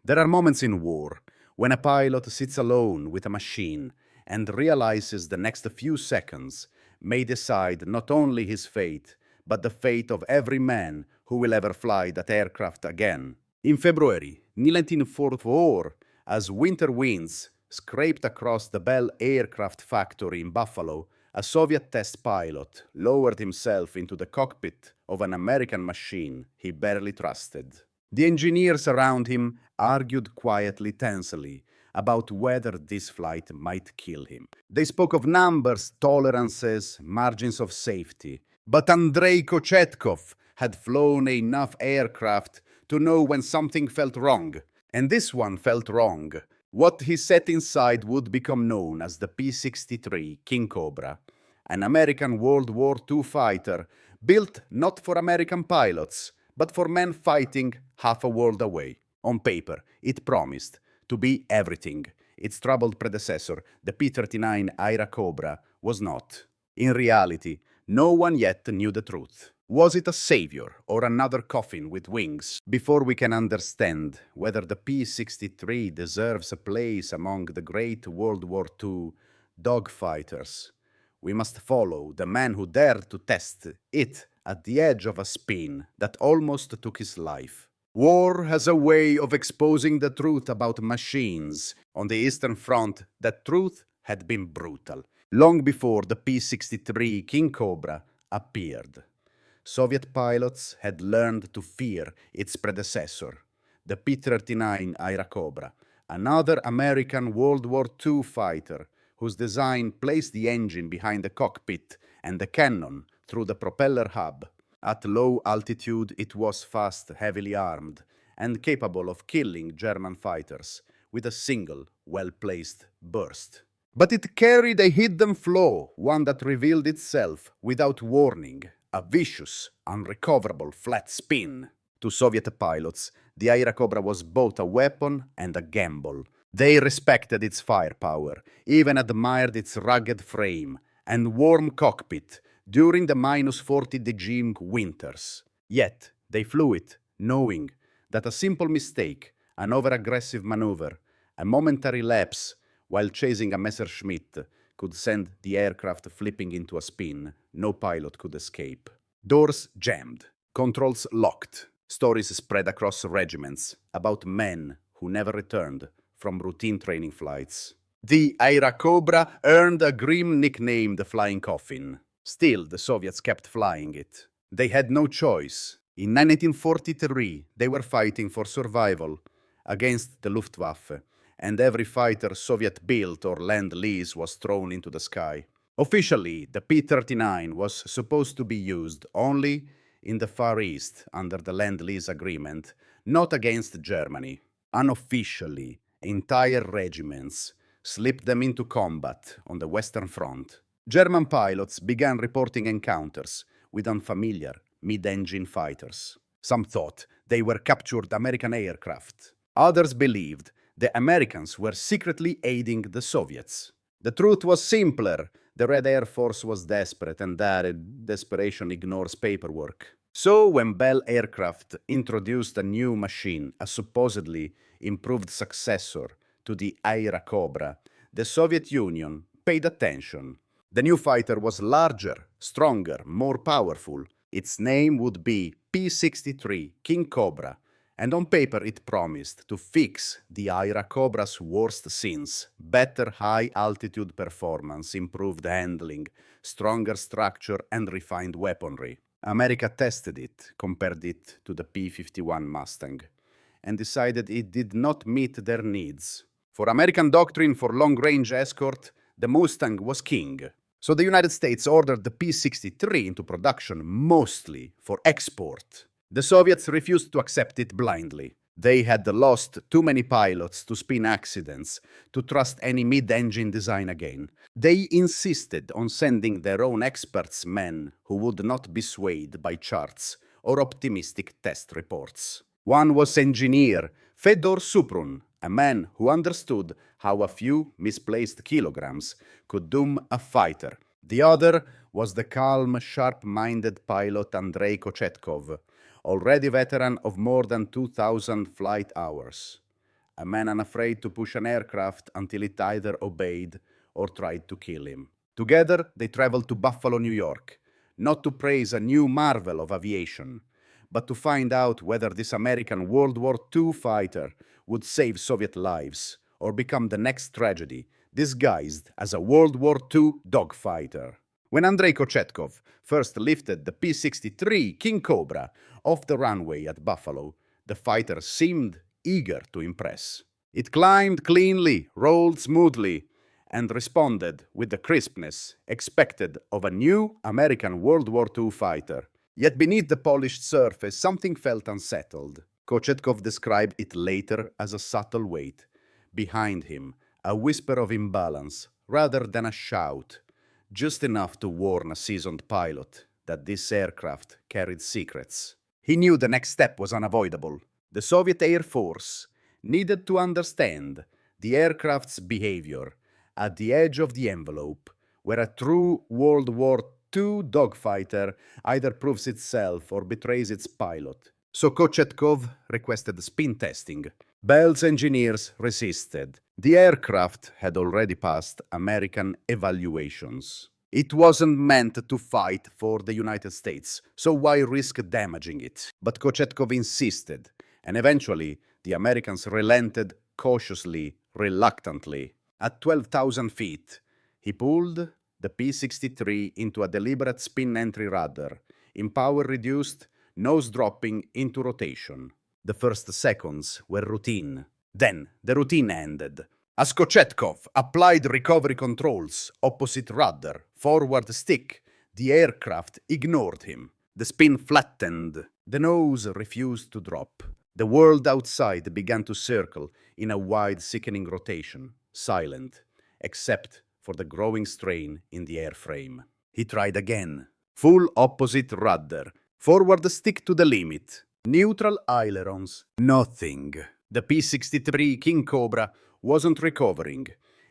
There are moments in war when a pilot sits alone with a machine and realizes the next few seconds may decide not only his fate, but the fate of every man who will ever fly that aircraft again. In February 1944, as winter winds scraped across the Bell Aircraft factory in Buffalo, a Soviet test pilot lowered himself into the cockpit of an American machine he barely trusted. The engineers around him argued quietly, tensely, about whether this flight might kill him. They spoke of numbers, tolerances, margins of safety. But Andrei Kochetkov had flown enough aircraft to know when something felt wrong. And this one felt wrong. What he set inside would become known as the P-63 King Cobra, an American World War II fighter built not for American pilots, but for men fighting half a world away. On paper, it promised to be everything its troubled predecessor, the P-39 Airacobra, was not. In reality, no one yet knew the truth. Was it a savior or another coffin with wings? Before we can understand whether the P-63 deserves a place among the great World War II dogfighters, we must follow the man who dared to test it at the edge of a spin that almost took his life. War has a way of exposing the truth about machines. On the Eastern Front, that truth had been brutal, long before the P-63 King Cobra appeared. Soviet pilots had learned to fear its predecessor, the P-39 Airacobra, another American World War II fighter whose design placed the engine behind the cockpit and the cannon through the propeller hub. At low altitude, it was fast, heavily armed, and capable of killing German fighters with a single, well-placed burst. But it carried a hidden flaw, one that revealed itself without warning, a vicious, unrecoverable flat spin. To Soviet pilots, the Airacobra was both a weapon and a gamble. They respected its firepower, even admired its rugged frame and warm cockpit during the -40 degrees winters. Yet, they flew it, knowing that a simple mistake, an over-aggressive maneuver, a momentary lapse while chasing a Messerschmitt could send the aircraft flipping into a spin no pilot could escape. Doors jammed, controls locked, stories spread across regiments about men who never returned from routine training flights. The Airacobra earned a grim nickname, the Flying Coffin. Still, the Soviets kept flying it. They had no choice. In 1943, they were fighting for survival against the Luftwaffe, and every fighter Soviet built or Lend-Lease was thrown into the sky. Officially, the P-39 was supposed to be used only in the Far East under the Lend-Lease agreement, not against Germany. Unofficially, entire regiments slipped them into combat on the Western Front. German pilots began reporting encounters with unfamiliar mid-engine fighters. Some thought they were captured American aircraft. Others believed the Americans were secretly aiding the Soviets. The truth was simpler. The Red Air Force was desperate, and that desperation ignores paperwork. So when Bell Aircraft introduced a new machine, a supposedly improved successor to the Airacobra, the Soviet Union paid attention. The new fighter was larger, stronger, more powerful. Its name would be P-63 King Cobra, and on paper it promised to fix the Airacobra's worst sins: better high-altitude performance, improved handling, stronger structure, and refined weaponry. America tested it, compared it to the P-51 Mustang, and decided it did not meet their needs. For American doctrine for long-range escort, the Mustang was king. So the United States ordered the P-63 into production mostly for export. The Soviets refused to accept it blindly. They had lost too many pilots to spin accidents to trust any mid-engine design again. They insisted on sending their own experts, men who would not be swayed by charts or optimistic test reports. One was engineer Fedor Suprun, a man who understood how a few misplaced kilograms could doom a fighter. The other was the calm, sharp-minded pilot Andrei Kochetkov, already veteran of more than 2,000 flight hours. a man unafraid to push an aircraft until it either obeyed or tried to kill him. Together, they traveled to Buffalo, New York, not to praise a new marvel of aviation, but to find out whether this American World War II fighter would save Soviet lives or become the next tragedy, disguised as a World War II dogfighter. When Andrei Kochetkov first lifted the P-63 King Cobra off the runway at Buffalo, the fighter seemed eager to impress. It climbed cleanly, rolled smoothly, and responded with the crispness expected of a new American World War II fighter. Yet beneath the polished surface, something felt unsettled. Kochetkov described it later as a subtle weight. Behind him, a whisper of imbalance, rather than a shout, just enough to warn a seasoned pilot that this aircraft carried secrets. He knew the next step was unavoidable. The Soviet Air Force needed to understand the aircraft's behavior at the edge of the envelope, where a true World War II dogfighter either proves itself or betrays its pilot. So Kochetkov requested spin testing. Bell's engineers resisted. The aircraft had already passed American evaluations. It wasn't meant to fight for the United States, so why risk damaging it? But Kochetkov insisted, and eventually the Americans relented cautiously, reluctantly. At 12,000 feet, he pulled the P-63 into a deliberate spin entry rudder, in power reduced, nose dropping into rotation. The first seconds were routine. Then the routine ended. As Kochetkov applied recovery controls opposite rudder, forward stick, the aircraft ignored him. The spin flattened. The nose refused to drop. The world outside began to circle in a wide, sickening rotation, silent, except for the growing strain in the airframe. He tried again. Full opposite rudder. Forward stick to the limit. Neutral ailerons. Nothing. The P-63 King Cobra wasn't recovering.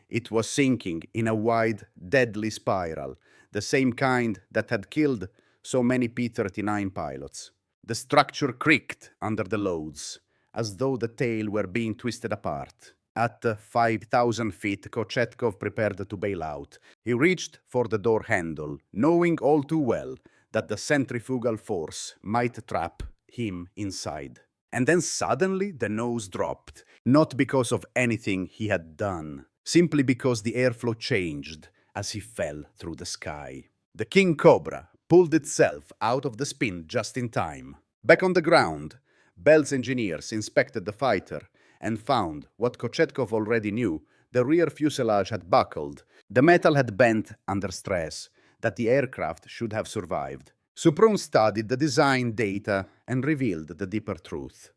It was sinking in a wide, deadly spiral, the same kind that had killed so many P-39 pilots. The structure creaked under the loads, as though the tail were being twisted apart. At 5,000 feet, Kochetkov prepared to bail out. He reached for the door handle, knowing all too well that the centrifugal force might trap him inside. And then suddenly the nose dropped, not because of anything he had done, simply because the airflow changed as he fell through the sky. The King Cobra pulled itself out of the spin just in time. Back on the ground, Bell's engineers inspected the fighter and found what Kochetkov already knew: the rear fuselage had buckled, the metal had bent under stress, that the aircraft should have survived. Supron studied the design data and revealed the deeper truth.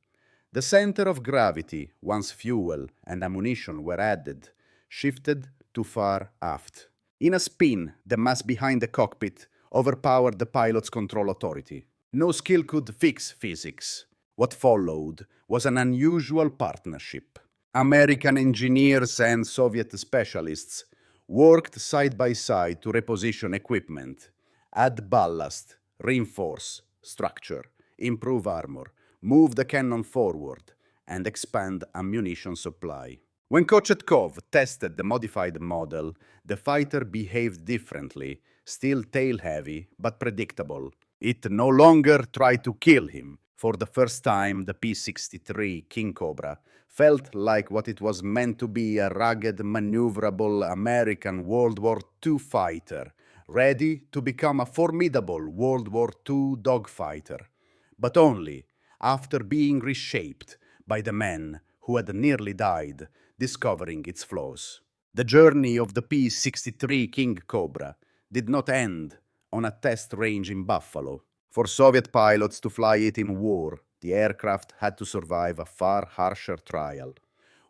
The center of gravity, once fuel and ammunition were added, shifted too far aft. In a spin, the mass behind the cockpit overpowered the pilot's control authority. No skill could fix physics. What followed was an unusual partnership. American engineers and Soviet specialists worked side by side to reposition equipment, add ballast, reinforce structure, improve armor, move the cannon forward, and expand ammunition supply. When Kochetkov tested the modified model, the fighter behaved differently, still tail-heavy, but predictable. It no longer tried to kill him. For the first time, the P-63 King Cobra felt like what it was meant to be: a rugged, maneuverable American World War II fighter, ready to become a formidable World War II dogfighter, but only after being reshaped by the men who had nearly died discovering its flaws. The journey of the P-63 King Cobra did not end on a test range in Buffalo. For Soviet pilots to fly it in war, the aircraft had to survive a far harsher trial.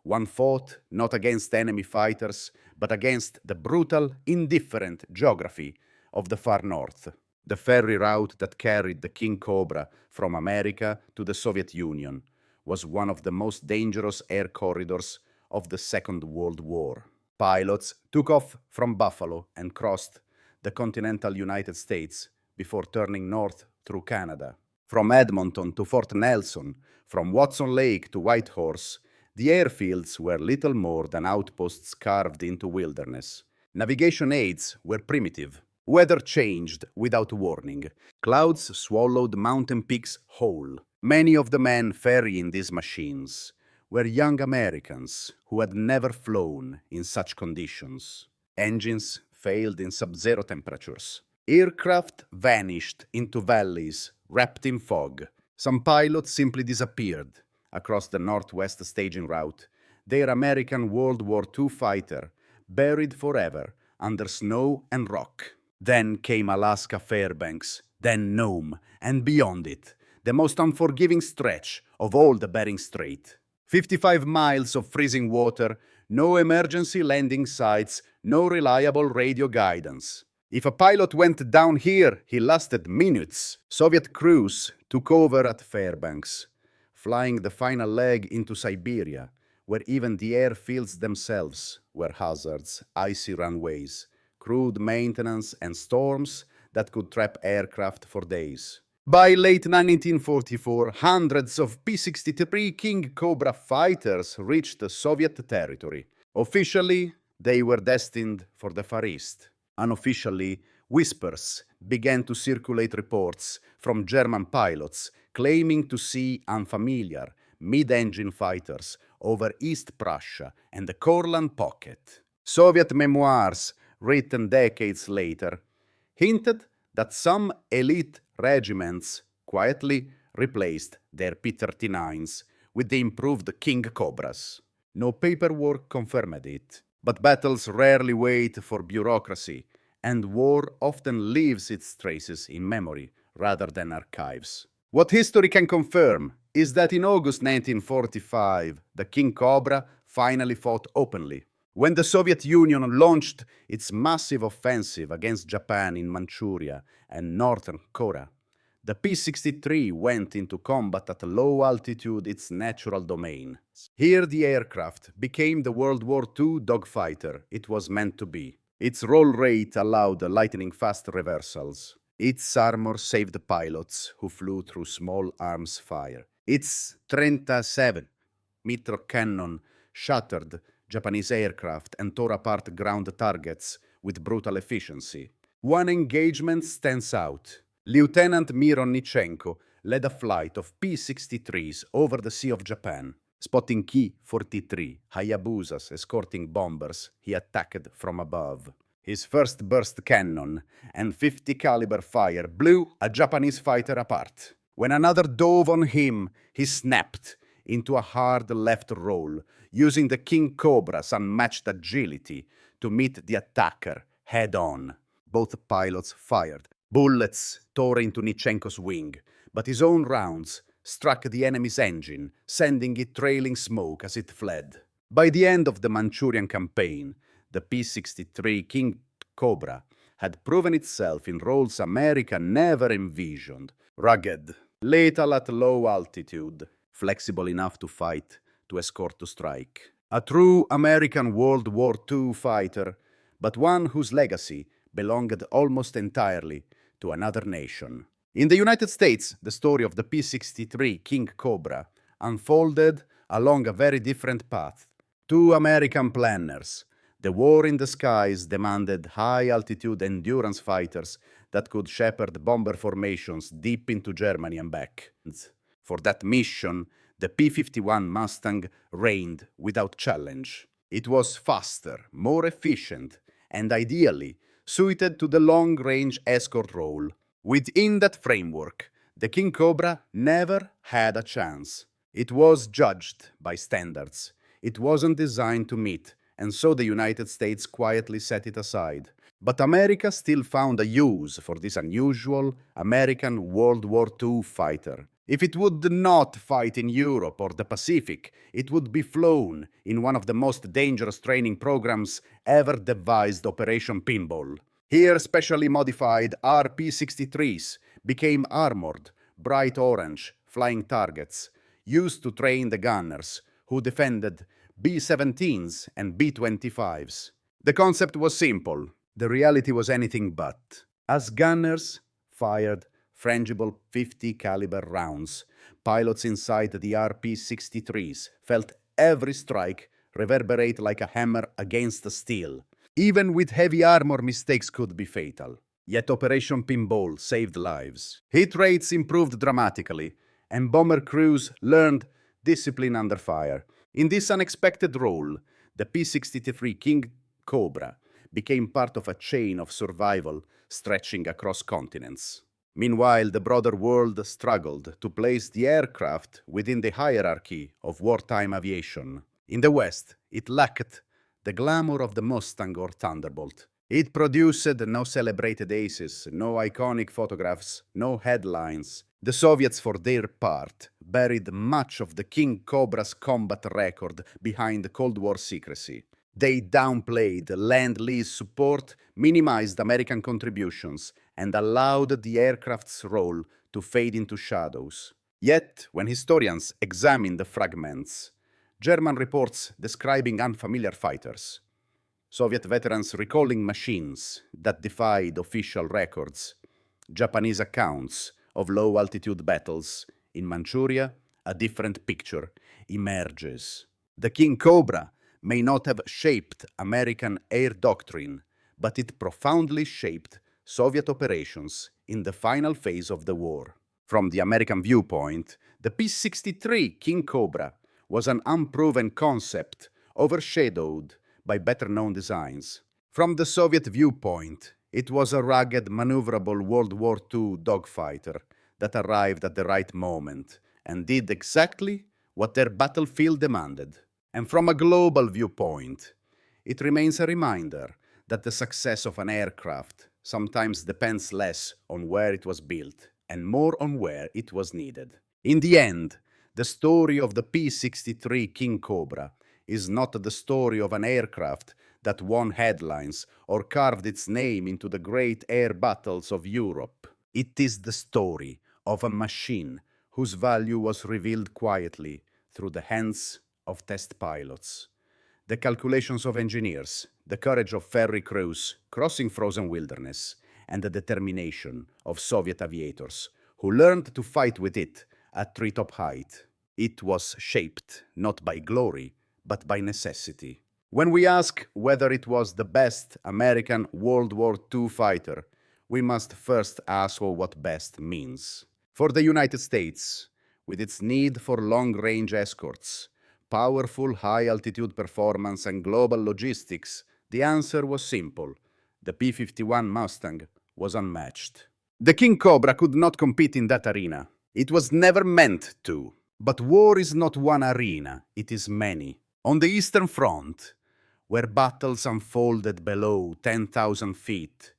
One fought not against enemy fighters, but against the brutal, indifferent geography of the far north. The ferry route that carried the King Cobra from America to the Soviet Union was one of the most dangerous air corridors of the Second World War. Pilots took off from Buffalo and crossed the continental United States before turning north through Canada. From Edmonton to Fort Nelson, from Watson Lake to Whitehorse, The airfields were little more than outposts carved into wilderness. Navigation aids were primitive. Weather changed without warning. Clouds swallowed mountain peaks whole. Many of the men ferrying these machines were young Americans who had never flown in such conditions. Engines failed in sub-zero temperatures. Aircraft vanished into valleys wrapped in fog. Some pilots simply disappeared across the northwest staging route, their American World War II fighter buried forever under snow and rock. Then came Alaska Fairbanks, then Nome, and beyond it, the most unforgiving stretch of all the Bering Strait. 55 miles of freezing water, no emergency landing sites, no reliable radio guidance. If a pilot went down here, he lasted minutes. Soviet crews took over at Fairbanks, flying the final leg into Siberia, where even the airfields themselves were hazards, icy runways, crude maintenance, and storms that could trap aircraft for days. By late 1944, hundreds of P-63 King Cobra fighters reached Soviet territory. Officially, they were destined for the Far East. Unofficially, whispers began to circulate reports from German pilots claiming to see unfamiliar mid-engine fighters over East Prussia and the Courland Pocket. Soviet memoirs, written decades later, hinted that some elite regiments quietly replaced their P-39s with the improved King Cobras. No paperwork confirmed it, but battles rarely wait for bureaucracy, and war often leaves its traces in memory rather than archives. What history can confirm is that in August 1945, the King Cobra finally fought openly. When the Soviet Union launched its massive offensive against Japan in Manchuria and northern Korea, the P-63 went into combat at low altitude, its natural domain. Here the aircraft became the World War II dogfighter it was meant to be. Its roll rate allowed lightning-fast reversals. Its armor saved pilots who flew through small arms fire. Its 37-meter cannon shattered Japanese aircraft and tore apart ground targets with brutal efficiency. One engagement stands out. Lieutenant Mironichenko led a flight of P-63s over the Sea of Japan, spotting Ki-43 Hayabusas escorting bombers he attacked from above. His first burst cannon and 50 caliber fire blew a Japanese fighter apart. When another dove on him, he snapped into a hard left roll, using the King Cobra's unmatched agility to meet the attacker head-on. Both pilots fired. Bullets tore into Nichenko's wing, but his own rounds struck the enemy's engine, sending it trailing smoke as it fled. By the end of the Manchurian campaign, the P-63 King Cobra had proven itself in roles America never envisioned. Rugged, lethal at low altitude, flexible enough to fight, to escort to strike. A true American World War II fighter, but one whose legacy belonged almost entirely to another nation. In the United States, the story of the P-63 King Cobra unfolded along a very different path. Two American planners. The war in the skies demanded high-altitude endurance fighters that could shepherd bomber formations deep into Germany and back. For that mission, the P-51 Mustang reigned without challenge. It was faster, more efficient, and ideally suited to the long-range escort role. Within that framework, the King Cobra never had a chance. It was judged by standards it wasn't designed to meet, and so the United States quietly set it aside. But America still found a use for this unusual American World War II fighter. If it would not fight in Europe or the Pacific, it would be flown in one of the most dangerous training programs ever devised, Operation Pinball. Here, specially modified RP-63s became armored, bright orange, flying targets, used to train the gunners, who defended B-17s and B-25s. The concept was simple. The reality was anything but. As gunners fired frangible 50 caliber rounds, pilots inside the RP-63s felt every strike reverberate like a hammer against steel. Even with heavy armor, mistakes could be fatal. Yet Operation Pinball saved lives. Hit rates improved dramatically, and bomber crews learned discipline under fire. In this unexpected role, the P-63 King Cobra became part of a chain of survival stretching across continents. Meanwhile, the broader world struggled to place the aircraft within the hierarchy of wartime aviation. In the West, it lacked the glamour of the Mustang or Thunderbolt. It produced no celebrated aces, no iconic photographs, no headlines. The Soviets, for their part, buried much of the King Cobra's combat record behind Cold War secrecy. They downplayed Lend-Lease support, minimized American contributions, and allowed the aircraft's role to fade into shadows. Yet, when historians examine the fragments, German reports describing unfamiliar fighters, Soviet veterans recalling machines that defied official records, Japanese accounts of low-altitude battles in Manchuria, a different picture emerges. The King Cobra may not have shaped American air doctrine, but it profoundly shaped Soviet operations in the final phase of the war. From the American viewpoint, the P-63 King Cobra was an unproven concept overshadowed by better-known designs. From the Soviet viewpoint, it was a rugged, maneuverable World War II dogfighter that arrived at the right moment and did exactly what their battlefield demanded. And from a global viewpoint, it remains a reminder that the success of an aircraft sometimes depends less on where it was built and more on where it was needed. In the end, the story of the P-63 King Cobra is not the story of an aircraft that won headlines or carved its name into the great air battles of Europe. It is the story of a machine whose value was revealed quietly through the hands of test pilots. The calculations of engineers, the courage of ferry crews crossing frozen wilderness, and the determination of Soviet aviators who learned to fight with it at treetop height. It was shaped not by glory, but by necessity. When we ask whether it was the best American World War II fighter, we must first ask what best means. For the United States, with its need for long-range escorts, powerful high-altitude performance, and global logistics, the answer was simple. The P-51 Mustang was unmatched. The King Cobra could not compete in that arena. It was never meant to. But war is not one arena, it is many. On the Eastern Front, where battles unfolded below 10,000 feet,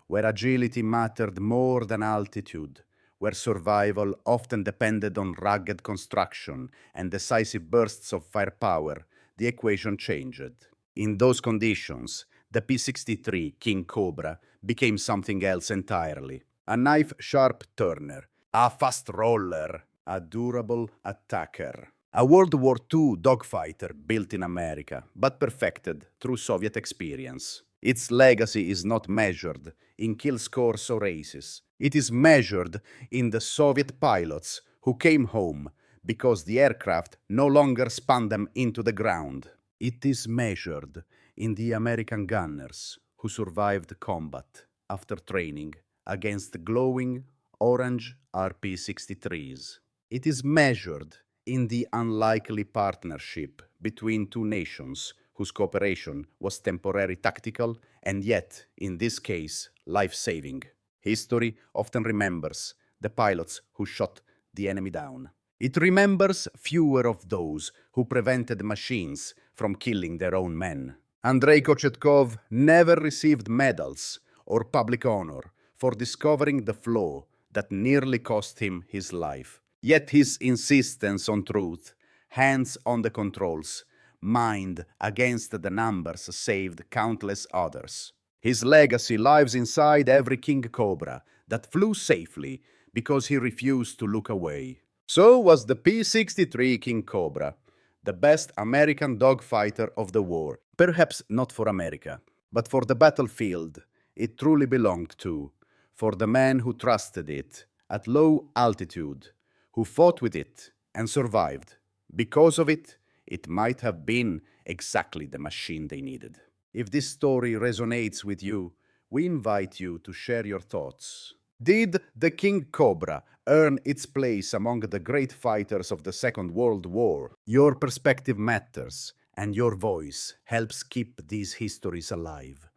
where agility mattered more than altitude, where survival often depended on rugged construction and decisive bursts of firepower, the equation changed. In those conditions, the P-63 King Cobra became something else entirely. A knife-sharp turner, a fast roller, a durable attacker. A World War II dogfighter built in America, but perfected through Soviet experience. Its legacy is not measured in kill scores or races. It is measured in the Soviet pilots who came home because the aircraft no longer spun them into the ground. It is measured in the American gunners who survived combat after training against glowing orange RP-63s. It is measured in the unlikely partnership between two nations whose cooperation was temporary tactical and yet, in this case, life-saving. History often remembers the pilots who shot the enemy down. It remembers fewer of those who prevented machines from killing their own men. Andrei Kochetkov never received medals or public honor for discovering the flaw that nearly cost him his life. Yet his insistence on truth, hands on the controls, mind against the numbers saved countless others. His legacy lives inside every King Cobra that flew safely because he refused to look away. So was the P-63 King Cobra, the best American dogfighter of the war. Perhaps not for America, but for the battlefield it truly belonged to, for the men who trusted it at low altitude, who fought with it and survived. Because of it, it might have been exactly the machine they needed. If this story resonates with you, we invite you to share your thoughts. Did the King Cobra earn its place among the great fighters of the Second World War? Your perspective matters, and your voice helps keep these histories alive.